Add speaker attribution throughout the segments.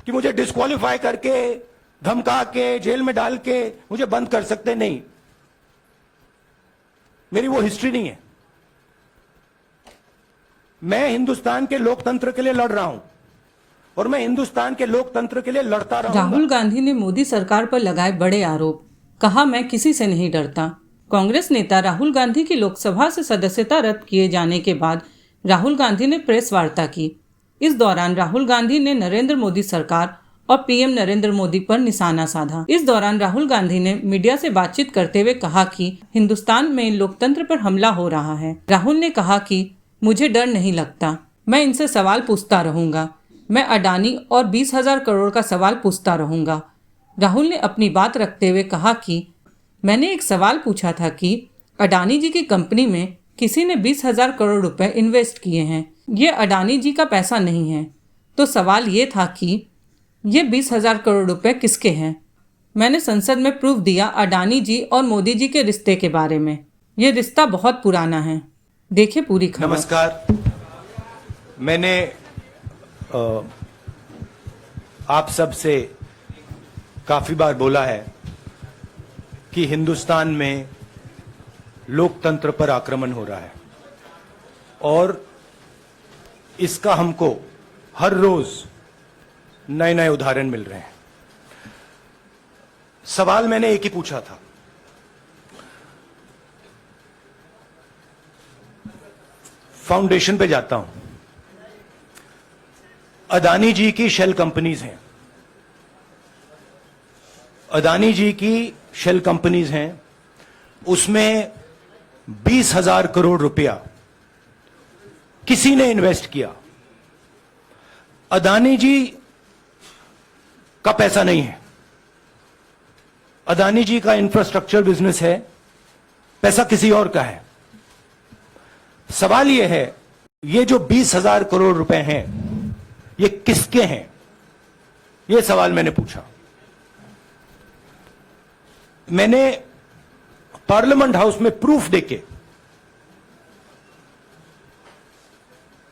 Speaker 1: कि मुझे डिस्क्वालीफाई करके, धमका के, जेल में डाल के मुझे बंद कर सकते। नहीं, मेरी वो हिस्ट्री नहीं है। मैं हिंदुस्तान के लोकतंत्र के लिए लड़ रहा हूं और मैं हिंदुस्तान के लोकतंत्र के लिए लड़ता रहूंगा।
Speaker 2: राहुल गांधी ने मोदी सरकार पर लगाए बड़े आरोप, कहा मैं किसी से नहीं डरता। कांग्रेस नेता राहुल गांधी की लोकसभा से सदस्यता रद्द किए जाने के बाद राहुल गांधी ने प्रेस वार्ता की। इस दौरान राहुल गांधी ने नरेंद्र मोदी सरकार और पीएम नरेंद्र मोदी पर निशाना साधा। इस दौरान राहुल गांधी ने मीडिया से बातचीत करते हुए कहा कि हिंदुस्तान में लोकतंत्र पर हमला हो रहा है। राहुल ने कहा कि मुझे डर नहीं लगता, मैं इनसे सवाल पूछता रहूंगा। मैं अडानी और 20,000 करोड़ का सवाल पूछता रहूंगा। राहुल ने अपनी बात रखते हुए कहा कि मैंने एक सवाल पूछा था कि अडानी जी की कंपनी में किसी ने 20,000 करोड़ रुपए इन्वेस्ट किए हैं, ये अडानी जी का पैसा नहीं है। तो सवाल ये था कि ये 20,000 करोड़ रुपए किसके हैं। मैंने संसद में प्रूफ दिया अडानी जी और मोदी जी के रिश्ते के बारे में। ये रिश्ता बहुत पुराना है। देखिए पूरी खबर।
Speaker 1: नमस्कार। मैंने आप सब से काफी बार बोला है कि हिंदुस्तान में लोकतंत्र पर आक्रमण हो रहा है और इसका हमको हर रोज नए नए उदाहरण मिल रहे हैं। सवाल मैंने एक ही पूछा था, फाउंडेशन पे जाता हूं, अदानी जी की शेल कंपनीज हैं, अदानी जी की शेल कंपनीज हैं, उसमें 20,000 करोड़ रुपया किसी ने इन्वेस्ट किया। अदानी जी का पैसा नहीं है, अदानी जी का इंफ्रास्ट्रक्चर बिजनेस है, पैसा किसी और का है। सवाल यह है, ये जो 20,000 करोड़ रुपए हैं ये किसके हैं, यह सवाल मैंने पूछा। मैंने पार्लियामेंट हाउस में प्रूफ देके,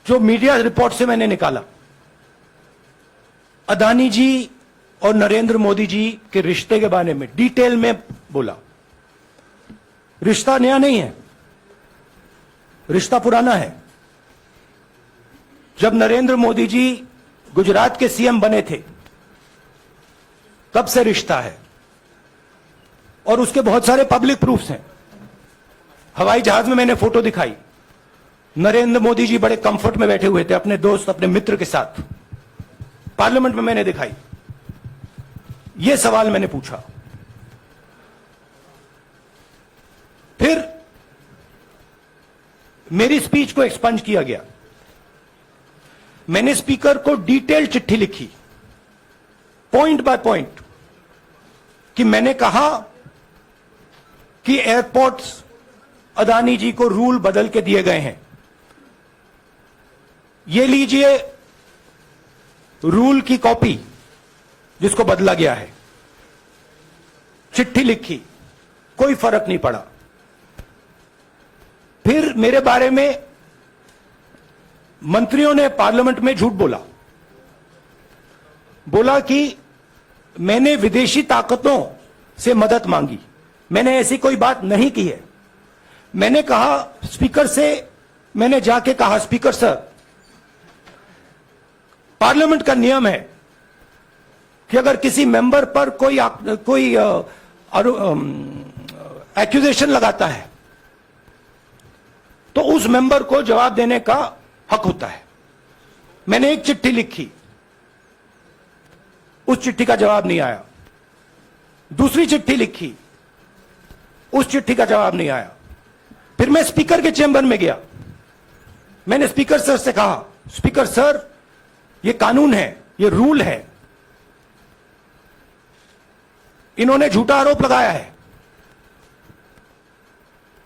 Speaker 1: जो मीडिया रिपोर्ट से मैंने निकाला, अदानी जी और नरेंद्र मोदी जी के रिश्ते के बारे में डिटेल में बोला। रिश्ता नया नहीं है, रिश्ता पुराना है। जब नरेंद्र मोदी जी गुजरात के सीएम बने थे तब से रिश्ता है और उसके बहुत सारे पब्लिक प्रूफ्स हैं। हवाई जहाज में मैंने फोटो दिखाई, नरेंद्र मोदी जी बड़े कंफर्ट में बैठे हुए थे अपने दोस्त, अपने मित्र के साथ। पार्लियामेंट में मैंने दिखाई। यह सवाल मैंने पूछा। फिर मेरी स्पीच को एक्सपंज किया गया। मैंने स्पीकर को डिटेल चिट्ठी लिखी, पॉइंट बाय पॉइंट, कि मैंने कहा कि एयरपोर्ट्स अदानी जी को रूल बदल के दिए गए हैं। ये लीजिए रूल की कॉपी जिसको बदला गया है। चिट्ठी लिखी, कोई फर्क नहीं पड़ा। फिर मेरे बारे में मंत्रियों ने पार्लियामेंट में झूठ बोला कि मैंने विदेशी ताकतों से मदद मांगी। मैंने ऐसी कोई बात नहीं की है। मैंने कहा स्पीकर से, मैंने जाके कहा स्पीकर सर, पार्लियामेंट का नियम है कि अगर किसी मेंबर पर कोई एक्यूजेशन लगाता है तो उस मेंबर को जवाब देने का हक होता है। मैंने एक चिट्ठी लिखी, उस चिट्ठी का जवाब नहीं आया। दूसरी चिट्ठी लिखी, उस चिट्ठी का जवाब नहीं आया। फिर मैं स्पीकर के चेंबर में गया। मैंने स्पीकर सर से कहा, स्पीकर सर, यह कानून है, यह रूल है, इन्होंने झूठा आरोप लगाया है,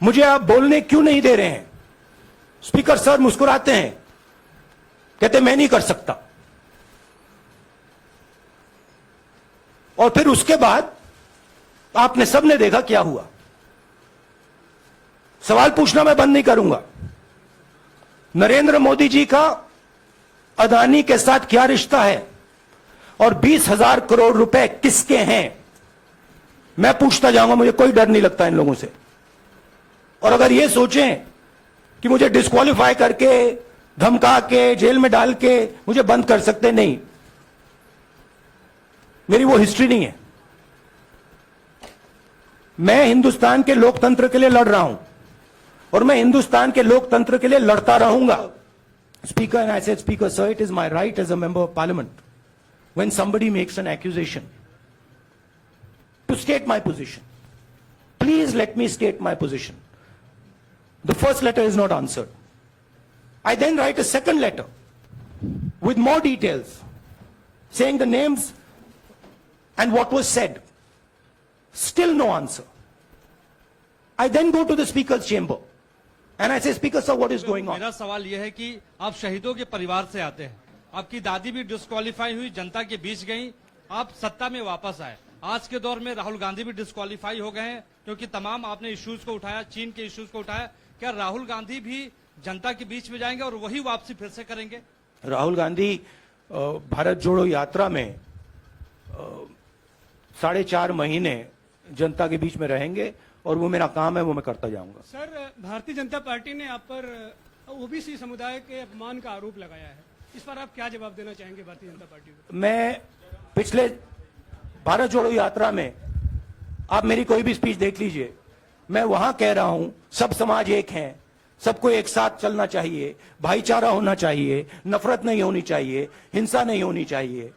Speaker 1: मुझे आप बोलने क्यों नहीं दे रहे हैं। स्पीकर सर मुस्कुराते हैं, कहते मैं नहीं कर सकता। और फिर उसके बाद आपने सबने देखा क्या हुआ। सवाल पूछना मैं बंद नहीं करूंगा। नरेंद्र मोदी जी का अदानी के साथ क्या रिश्ता है और 20,000 करोड़ रुपए किसके हैं मैं पूछता जाऊंगा। मुझे कोई डर नहीं लगता इन लोगों से। और अगर ये सोचें कि मुझे डिस्क्वालीफाई करके, धमका के, जेल में डाल के मुझे बंद कर सकते, नहीं, मेरी वो हिस्ट्री नहीं है। मैं हिंदुस्तान के लोकतंत्र के लिए लड़ रहा हूं और मैं हिंदुस्तान के लोकतंत्र के लिए लड़ता रहूंगा। Speaker, and I said, speaker sir, it is my right as a member of parliament when somebody makes an accusation to state my position. Please let me state my position. The first letter is not answered. I then write a second letter with more details saying the names and what was said. Still no answer. I then go to the speaker's chamber and I say, Speaker sir, what is going on?
Speaker 3: मेरा सवाल यह है कि आप शहीदों के परिवार से आते हैं, आपकी दादी भी डिस्क्वालीफाई हुई, जनता के बीच गई, आप सत्ता में वापस आए। आज के दौर में राहुल गांधी भी डिस्क्वालीफाई हो गए हैं क्योंकि तमाम आपने इश्यूज को उठाया, चीन के इश्यूज को उठाया। क्या राहुल गांधी भी जनता के बीच में जाएंगे और वही वापसी फिर से करेंगे?
Speaker 1: राहुल गांधी भारत जोड़ो यात्रा में 4.5 महीने जनता के बीच में रहेंगे और वो मेरा काम है, वो मैं करता जाऊंगा।
Speaker 4: सर, भारतीय जनता पार्टी ने आप पर ओबीसी समुदाय के अपमान का आरोप लगाया है, इस पर आप क्या जवाब देना चाहेंगे भारतीय जनता पार्टी को?
Speaker 1: मैं पिछले भारत जोड़ो यात्रा में, आप मेरी कोई भी स्पीच देख लीजिए, मैं वहां कह रहा हूं सब समाज एक हैं, सबको एक साथ चलना चाहिए, भाईचारा होना चाहिए, नफरत नहीं होनी चाहिए, हिंसा नहीं होनी चाहिए।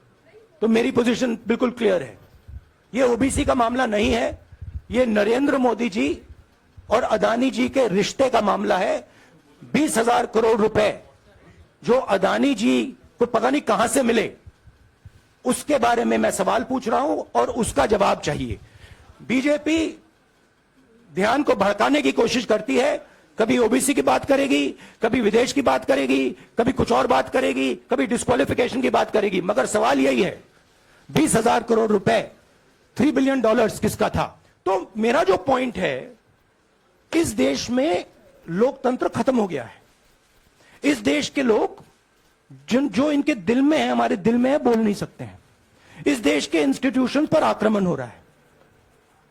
Speaker 1: तो मेरी पोजीशन बिल्कुल क्लियर है। ये ओबीसी का मामला नहीं है, ये नरेंद्र मोदी जी और अदानी जी के रिश्ते का मामला है। 20,000 करोड़ रुपए जो अदानी जी को पता नहीं कहां से मिले, उसके बारे में मैं सवाल पूछ रहा हूं और उसका जवाब चाहिए। बीजेपी ध्यान को भड़काने की कोशिश करती है, कभी ओबीसी की बात करेगी, कभी विदेश की बात करेगी, कभी कुछ और बात करेगी, कभी डिस्क्वालिफिकेशन की बात करेगी, मगर सवाल यही है 20,000 करोड़ रुपए, $3 बिलियन किसका था? तो मेरा जो पॉइंट है, इस देश में लोकतंत्र खत्म हो गया है। इस देश के लोग जो इनके दिल में है, हमारे दिल में है, बोल नहीं सकते हैं। इस देश के इंस्टीट्यूशन पर आक्रमण हो रहा है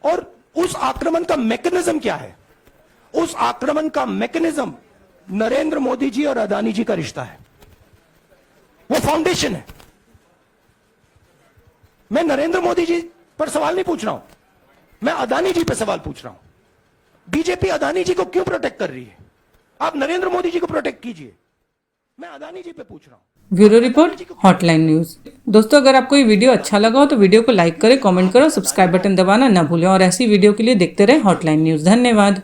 Speaker 1: और उस आक्रमण का मैकेनिज्म क्या है? उस आक्रमण का मैकेनिज्म नरेंद्र मोदी जी और अदानी जी का रिश्ता है, वो फाउंडेशन है। मैं नरेंद्र मोदी जी पर सवाल नहीं पूछ रहा हूं, मैं अदानी जी पर सवाल पूछ रहा हूं। बीजेपी अदानी जी को क्यों प्रोटेक्ट कर रही है? आप नरेंद्र मोदी जी को प्रोटेक्ट कीजिए, मैं अदानी जी पे पूछ रहा हूं।
Speaker 2: Bureau report, hotline news. दोस्तों, अगर आपको ये वीडियो अच्छा लगा हो तो वीडियो को लाइक करें, कमेंट करो, सब्सक्राइब बटन दबाना ना भूलें और ऐसी वीडियो के लिए देखते रहे हॉटलाइन न्यूज। धन्यवाद।